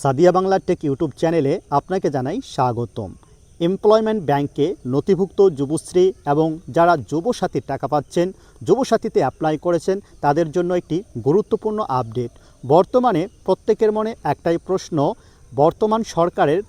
Sadia Bangla take YouTube চ্যানেলে আপনাকে জানাই স্বাগতম। এমপ্লয়মেন্ট ব্যাংকে নথিভুক্ত যুবশ্রী এবং যারা যুবসাথীর টাকা পাচ্ছেন, যুবসাথীতে অ্যাপ্লাই করেছেন, তাদের জন্য একটি গুরুত্বপূর্ণ আপডেট। বর্তমানে প্রত্যেকের মনে একটাই প্রশ্ন, বর্তমান সরকারের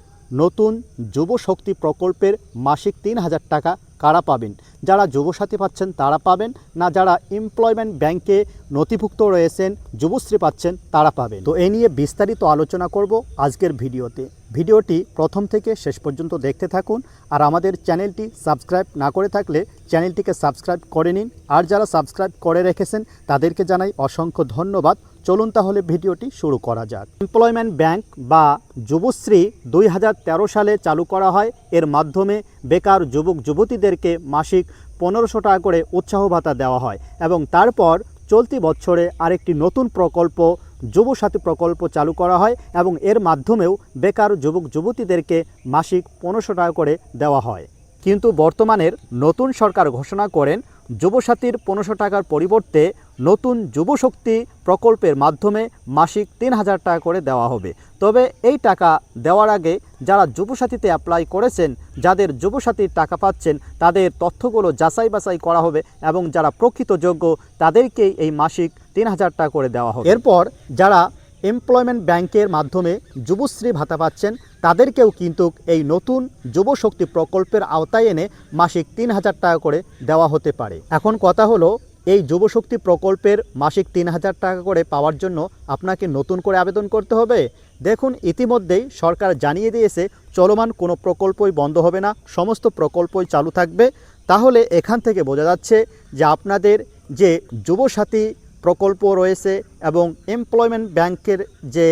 নতুন যুবশক্তি প্রকল্পের মাসিক ৩,০০০ টাকা কারা পাবেন? যারা যুবসাথী পাচ্ছেন তারা পাবেন, না যারা এমপ্লয়মেন্ট ব্যাংকে নথিভুক্ত রয়েছেন যুবশ্রী পাচ্ছেন তারা পাবেন? তো এ নিয়ে বিস্তারিত আলোচনা করব আজকের ভিডিওতে। ভিডিওটি প্রথম থেকে শেষ পর্যন্ত দেখতে থাকুন। আর আমাদের চ্যানেলটি সাবস্ক্রাইব না করে থাকলে চ্যানেলটিকে সাবস্ক্রাইব করে নিন। আর যারা সাবস্ক্রাইব করে রেখেছেন তাদেরকে জানাই অসংখ্য ধন্যবাদ। চলুন তাহলে ভিডিওটি শুরু করা যাক। এমপ্লয়মেন্ট ব্যাংক বা যুবশ্রী 2013 সালে চালু করা হয়। এর মাধ্যমে বেকার যুবক যুবতীদেরকে মাসিক 1500 টাকা করে উৎসাহ ভাতা দেওয়া হয় এবং তারপর চলতি বছরে আরেকটি নতুন প্রকল্প যুবসাথী প্রকল্প চালু করা হয় এবং এর মাধ্যমেও বেকার যুবক যুবতীদেরকে মাসিক 1500 টাকা করে দেওয়া হয়। কিন্তু বর্তমানের নতুন সরকার ঘোষণা করেন যুবসাথীর 1500 টাকার পরিবর্তে নতুন যুবশক্তি প্রকল্পের মাধ্যমে মাসিক 3000 টাকা করে দেওয়া হবে। তবে এই টাকা দেওয়ার আগে যারা যুবসাথীতে অ্যাপ্লাই করেছেন, যাদের যুবসাথীর টাকা পাচ্ছেন, তাদের তথ্যগুলো যাচাই বাছাই করা হবে এবং যারা প্রকৃত যোগ্য তাদেরকেই এই মাসিক 3000 টাকা করে দেওয়া হবে। এরপর যারা এমপ্লয়মেন্ট ব্যাংকের মাধ্যমে যুবশ্রী ভাতা পাচ্ছেন তাদেরকেও কিন্তু এই নতুন যুবশক্তি প্রকল্পের আওতায় এনে মাসিক 3000 টাকা করে দেওয়া হতে পারে। এখন কথা হলো, এই যুবশক্তি প্রকল্পের মাসিক 3000 টাকা করে পাওয়ার জন্য আপনাকে নতুন করে আবেদন করতে হবে? দেখুন, ইতিমধ্যেই সরকার জানিয়ে দিয়েছে চলমান কোনো প্রকল্পই বন্ধ হবে না, সমস্ত প্রকল্পই চালু থাকবে। তাহলে এখান থেকে বোঝা যাচ্ছে যে আপনাদের যে যুবসাথী প্রকল্প রয়েছে এবং এমপ্লয়মেন্ট ব্যাংকের যে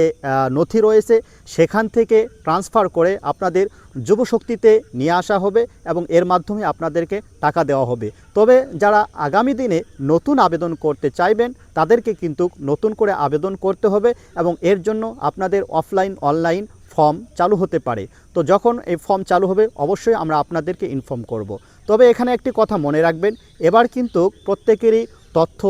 নথি রয়েছে সেখান থেকে ট্রান্সফার করে আপনাদের যুবশক্তিতে নিয়ে আসা হবে এবং এর মাধ্যমে আপনাদেরকে টাকা দেওয়া হবে। তবে যারা আগামী দিনে নতুন আবেদন করতে চাইবেন তাদেরকে কিন্তু নতুন করে আবেদন করতে হবে এবং এর জন্য আপনাদের অফলাইন অনলাইন ফর্ম চালু হতে পারে। তো যখন এই ফর্ম চালু হবে অবশ্যই আমরা আপনাদেরকে ইনফর্ম করব। তবে এখানে একটি কথা মনে রাখবেন, এবার কিন্তু প্রত্যেকেরই তথ্য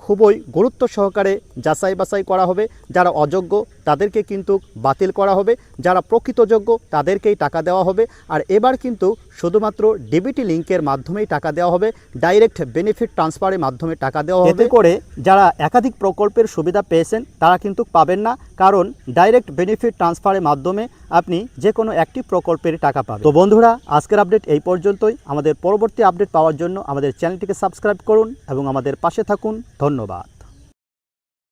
খুবই গুরুত্ব সহকারে যাচাই বাছাই করা হবে। যারা অযোগ্য তাদেরকে কিন্তু বাতিল করা হবে, যারা প্রকৃত যোগ্য তাদেরকেই টাকা দেওয়া হবে। আর এবার কিন্তু শুধুমাত্র ডিবিটি লিঙ্কের মাধ্যমেই টাকা দেওয়া হবে, ডাইরেক্ট বেনিফিট ট্রান্সফারের মাধ্যমে টাকা দেওয়া হবে। এতে করে যারা একাধিক প্রকল্পের সুবিধা পেয়েছেন তারা কিন্তু পাবেন না, কারণ ডাইরেক্ট বেনিফিট ট্রান্সফারের মাধ্যমে আপনি যে কোনো একটি প্রকল্পের টাকা পাবেন। তো বন্ধুরা, আজকের আপডেট এই পর্যন্তই। আমাদের পরবর্তী আপডেট পাওয়ার জন্য আমাদের চ্যানেলটিকে সাবস্ক্রাইব করুন এবং আমাদের পাশে থাকুন। ধন্যবাদ।